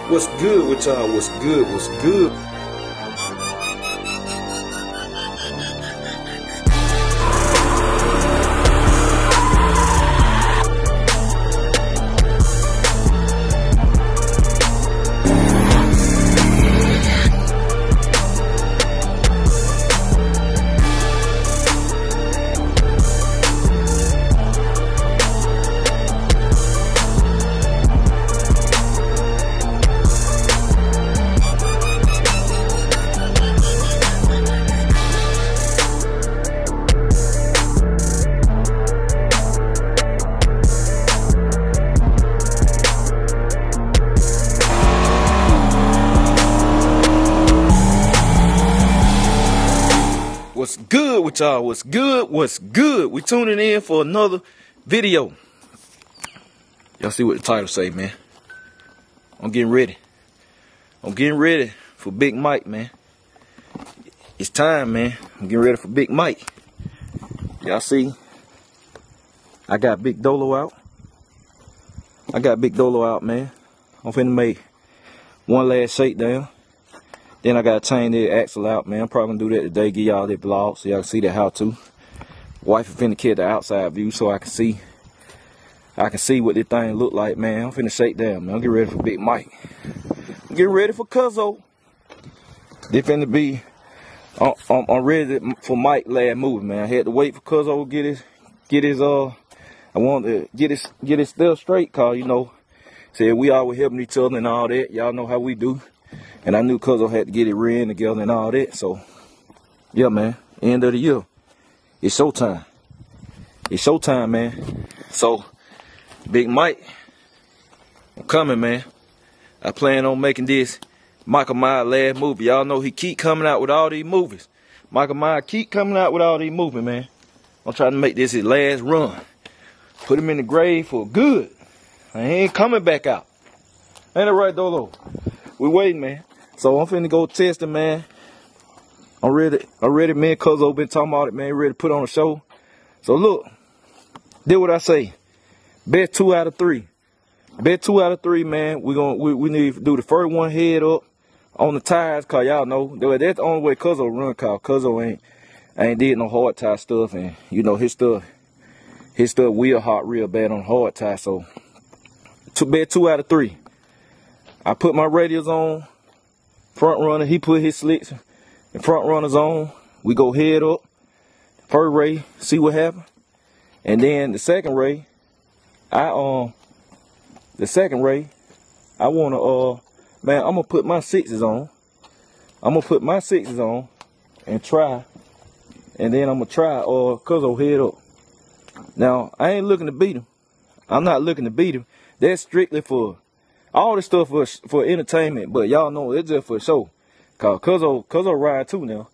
What's good with y'all? What's good? What's good? What's good with y'all? What's good? What's good? We tuning in for another video. Y'all see what the title say, man. I'm getting ready. I'm getting ready for Big Mike, man. It's time, man. I'm getting ready for Big Mike. Y'all see, I got Big Dolo out. I got Big Dolo out, man. I'm finna make one last shakedown. Then I gotta change the axle out, man. I'm probably gonna do that today, give y'all that vlog so y'all can see that how to. Wife is finna get the outside view so I can see what this thing look like, man. I'm finna shake down, man. I'm getting ready for Big Mike. I'm getting ready for Cuzo. They finna be I'm ready for Mike last movie, man. I had to wait for Cuzo to get his I wanted to get his stuff straight, cause you know, said we always helping each other and all that. Y'all know how we do. And I knew Cuzo had to get it ran together and all that. So, yeah, man. End of the year. It's showtime. It's showtime, man. So, Big Mike, I'm coming, man. I plan on making this Michael Myers last movie. Y'all know he keep coming out with all these movies. Michael Myers keep coming out with all these movies, man. I'm trying to make this his last run. Put him in the grave for good. And he ain't coming back out. Ain't it right, Dolo? We waiting, man. So I'm finna go test it, man. I'm ready, man. Cuzo been talking about it, man. Ready to put on a show. So look, did what I say. Bet 2 out of 3. Bet 2 out of 3, man. We need to do the first one head up on the tires, cause y'all know that's the only way Cuzo run. Cause Cuzo ain't did no hard tie stuff, and you know his stuff wheel hot real bad on hard tie. So bet 2 out of 3. I put my radials on, front runner, he put his slicks and front runners on. We go head up, first ray, see what happens. And then the second ray, I wanna, man, I'm gonna put my sixes on. I'm gonna put my sixes on and try, and then I'm gonna try Cuzo head up. Now, I ain't looking to beat him. I'm not looking to beat him. That's strictly for all this stuff for entertainment, but y'all know it's just for show. Cause Cuzo ride too now.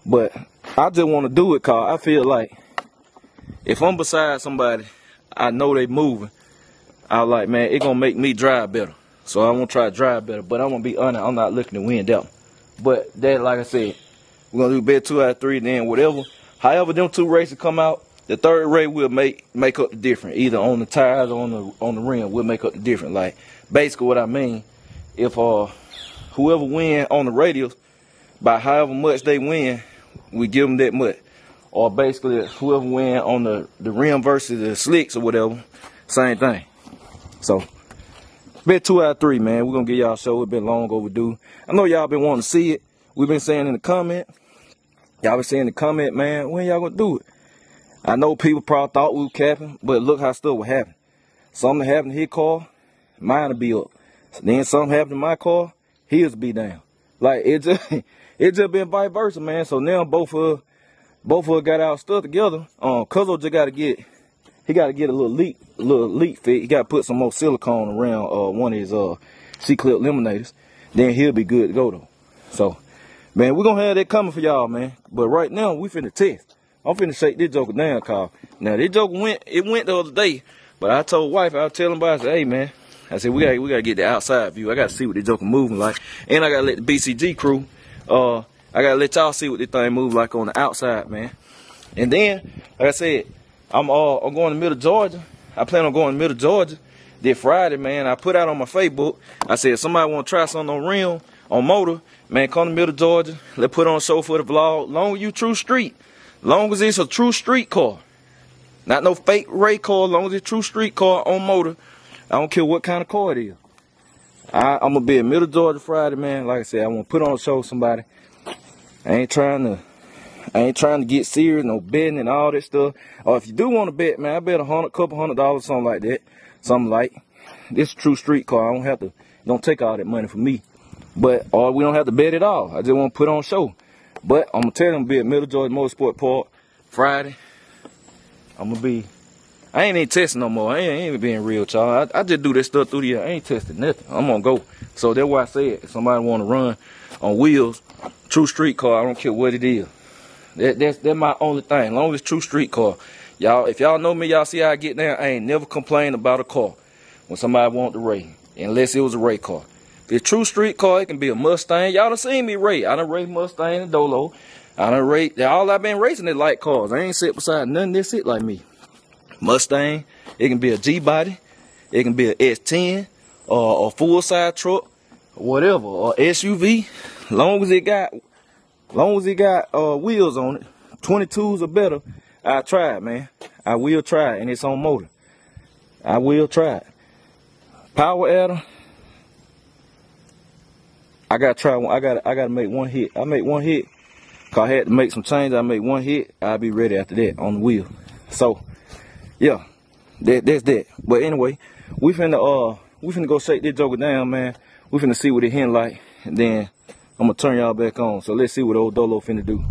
But I just want to do it cause I feel like if I'm beside somebody, I know they moving. I like, man, it gonna make me drive better. So I want to try to drive better. But I'm gonna be honest, I'm not looking to win that. But that, like I said, we're gonna do bet 2 out of 3. Then whatever, however them 2 races come out, the third race will make up the difference. Either on the tires or on the rim, we'll make up the difference. Like basically what I mean, if whoever win on the radials, by however much they win, we give them that much. Or basically whoever win on the rim versus the slicks or whatever, same thing. So bet 2 out of 3, man. We're gonna give y'all a show. It's been long overdue. I know y'all been wanting to see it. We've been saying in the comment. Y'all been saying in the comment, man, when y'all gonna do it? I know people probably thought we were capping, but look how stuff was happening. Something happened to his car, mine will be up. Then something happened to my car, his will be down. Like it just been vice versa, man. So now both of us got our stuff together. Cuzo just gotta get a little leak fit. He gotta put some more silicone around one of his C-clip eliminators. Then he'll be good to go though. So man, we're gonna have that coming for y'all, man. But right now we finna test. I'm finna shake this joker down, cause now this joker went the other day, but I told wife, I was telling him, I said, hey man, I said we gotta get the outside view. I gotta see what this joker moving like, and I gotta let the BCG crew, I gotta let y'all see what this thing move like on the outside, man. And then, like I said, I'm going to middle Georgia. I plan on going to middle Georgia, Then Friday, man, I put out on my Facebook. I said, if somebody want to try something on rim, on motor, man, come to Middle Georgia. Let's put on a show for the vlog. Long as you true street. Long as it's a true street car. Not no fake race car. Long as it's a true street car on motor. I don't care what kind of car it is. I'm going to be in Middle Georgia Friday, man. Like I said, I want to put on a show for somebody. I ain't trying to get serious, no betting and all that stuff. Or if you do want to bet, man, I bet couple $100, something like that. Something like this true street car. I don't have to, don't take all that money from me. But, or we don't have to bet at all. I just want to put on a show. But I'm going to tell them to be at Middle Georgia Motorsport Park Friday. I'm going to be, I ain't even testing no more. I ain't even being real, y'all. I just do this stuff through the year. I ain't testing nothing. I'm going to go. So that's why I said, if somebody want to run on wheels, true street car, I don't care what it is. That's my only thing. As long as it's true street car. Y'all, if y'all know me, y'all see how I get down. I ain't never complained about a car when somebody want to race, unless it was a race car. If it's true street car, it can be a Mustang. Y'all done seen me race. I done raced Mustang and Dolo. I done raced. All I've been racing is light cars. I ain't sit beside nothing that sit like me. Mustang. It can be a G body. It can be a S10 or a full size truck, whatever, or SUV. Long as it got wheels on it, 22s or better. I try it, man. I will try it, and it's on motor. I will try it. Power adder. I gotta try one. I gotta make one hit. I make one hit. Cause I had to make some changes. I make one hit. I'll be ready after that on the wheel. So, yeah, that's that. But anyway, we finna go shake this joker down, man. We finna see what it hint like, and then I'm gonna turn y'all back on. So let's see what old Dolo finna do.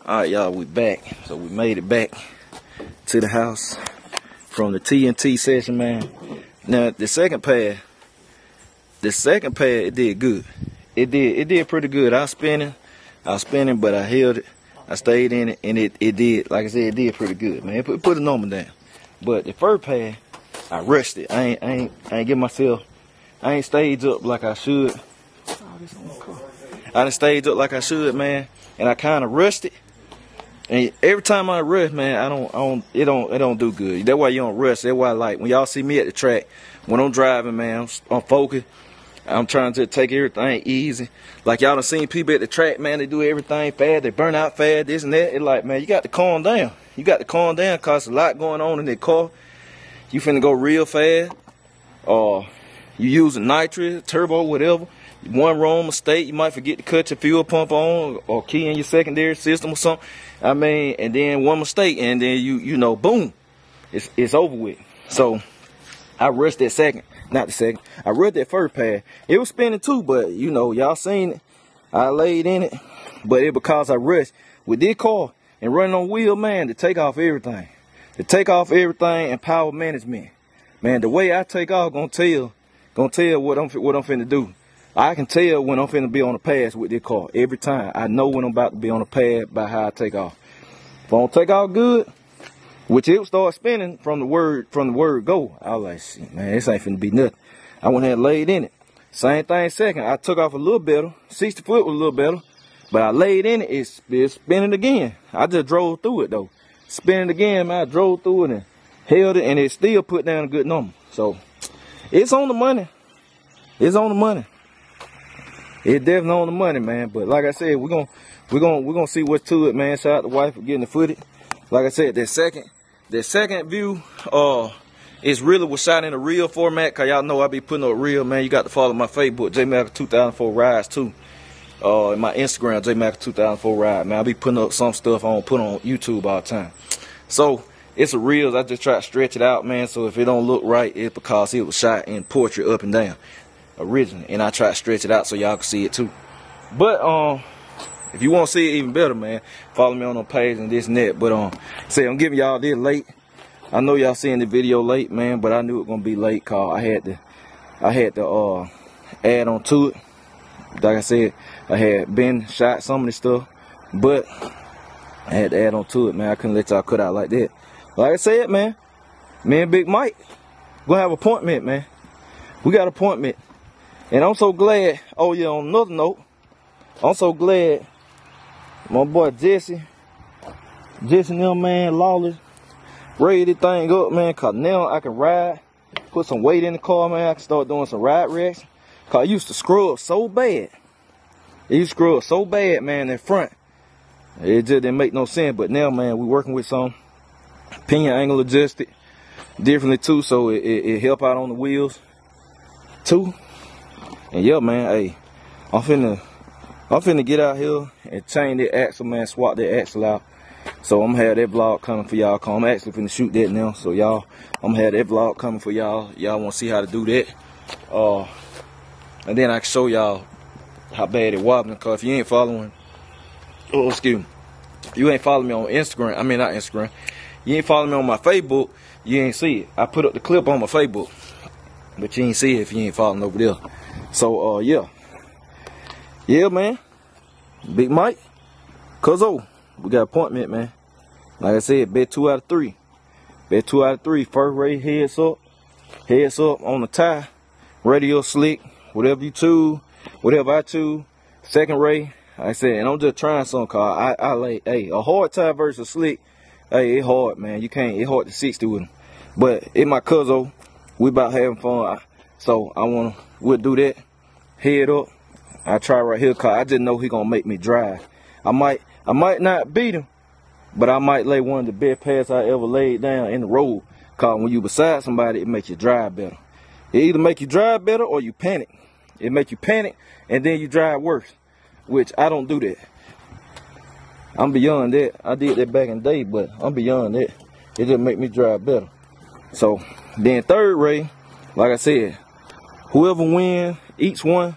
Alright, y'all, we back. So we made it back to the house from the TNT session, man. Now the second pad, it did good. It did pretty good. I was spinning, but I held it. I stayed in it, and it did, like I said, it did pretty good, man. Put a number down. But the first pad, I rushed it. I ain't get myself, I ain't staged up like I should. I done staged up like I should, man, and I kind of rushed it. And every time I rush, man, it don't do good. That's why you don't rush. That's why, like, when y'all see me at the track, when I'm driving, man, I'm focused. I'm trying to take everything easy. Like y'all done seen people at the track, man, they do everything fast, they burn out fast, this and that. It's like, man, you got to calm down. You got to calm down because there's a lot going on in that car. You finna go real fast. You using nitrous, turbo, whatever. One wrong mistake, you might forget to cut your fuel pump on or key in your secondary system or something. I mean, and then one mistake, and then you know, boom, it's over with. So I rushed that second, not the second. I rushed that first pass. It was spinning too, but you know, y'all seen it. I laid in it, but it because I rushed with this car and running on wheel, man, to take off everything. To take off everything and power management. Man, the way I take off gonna tell what I'm finna do. I can tell when I'm finna be on the pass with this car every time. I know when I'm about to be on the pad by how I take off. If I don't take off good, which it start spinning from the word go, I was like, shit, man, this ain't finna be nothing. I went ahead and laid in it. Same thing second. I took off a little better. 60 foot was a little better, but I laid in it. It's spinning again. I just drove through it though. Spinning again, man. I drove through it and held it, and it still put down a good number. So it's on the money. It's on the money. It's definitely on the money, man. But like I said, we're gonna see what's to it, man. Shout out to the wife for getting the footage. Like I said, that second view, it's really was shot in a real format. Cause y'all know I be putting up real, man. You got to follow my Facebook, Jmalcom 2004 rides too. And my Instagram, Jmalcom 2004 ride, man. I be putting up some stuff I don't put on YouTube all the time. So it's a reels. I just try to stretch it out, man. So if it don't look right, it's because it was shot in portrait up and down. Originally, and I try to stretch it out so y'all can see it too. But if you want to see it even better, man, follow me on the page and this and that. But say I'm giving y'all this late. I know y'all seeing the video late, man, but I knew it gonna be late cause I had to add on to it. Like I said, I had been shot some of this stuff, but I had to add on to it, man. I couldn't let y'all cut out like that. Like I said, man, me and Big Mike gonna have an appointment, man. We got an appointment. And I'm so glad, oh yeah, on another note, I'm so glad my boy Jesse and them, man, Lawless, raise this thing up, man, cause now I can ride, put some weight in the car, man. I can start doing some ride wrecks. Cause I used to scrub so bad. It used to scrub so bad, man, in front. It just didn't make no sense, but now, man, we working with some pinion angle adjusted differently too, so it help out on the wheels too. And yeah, man, hey, I'm finna get out here and change that axle, man, swap that axle out. So I'm gonna have that vlog coming for y'all. I'm actually finna shoot that now. So y'all, I'm gonna have that vlog coming for y'all. Y'all wanna see how to do that. And then I can show y'all how bad it wobbling. Cause if you ain't following, excuse me, you ain't following me on Instagram. I mean, not Instagram. You ain't following me on my Facebook. You ain't see it. I put up the clip on my Facebook, but you ain't see it if you ain't following over there. So yeah, man, Big Mike, Cuzo, we got an appointment, man. Like I said, bet 2 out of 3. Bet 2 out of 3. First race, heads up on the tie, radio slick, whatever you choose, whatever I choose. Second race, like I said, and I'm just trying some car. I like, hey, a hard tie versus slick. Hey, it's hard, man. You can't. It's hard to 60 with them. But it's my Cuzo. We about having fun. So we'll do that. Head up. I try right here, cause I just know he gonna make me drive. I might not beat him, but I might lay one of the best passes I ever laid down in the road. Cause when you beside somebody, it makes you drive better. It either make you drive better or you panic. It make you panic and then you drive worse, which I don't do that. I'm beyond that. I did that back in the day, but I'm beyond that. It just make me drive better. So then third race, like I said, whoever wins each one,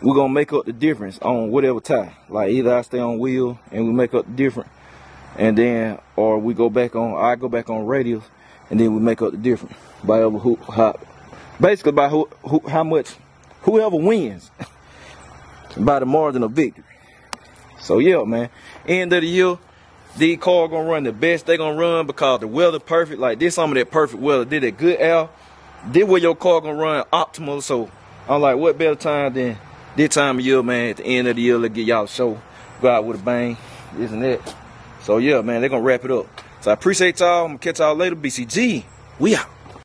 we're gonna make up the difference on whatever tie. Like either I stay on wheel and we make up the difference, and then or we go back on, I go back on radials, and then we make up the difference by basically by how much whoever wins by the margin of victory. So yeah, man, end of the year, these cars gonna run the best they gonna run because the weather perfect. Like this, some of that perfect weather, did that good air, did where your car gonna run optimal. So I'm like, what better time than this time of year, man? At the end of the year, let's get y'all a show, go out with a bang, this and that. So yeah, man, they're gonna wrap it up. So I appreciate y'all. I'm gonna catch y'all later. BCG, we out.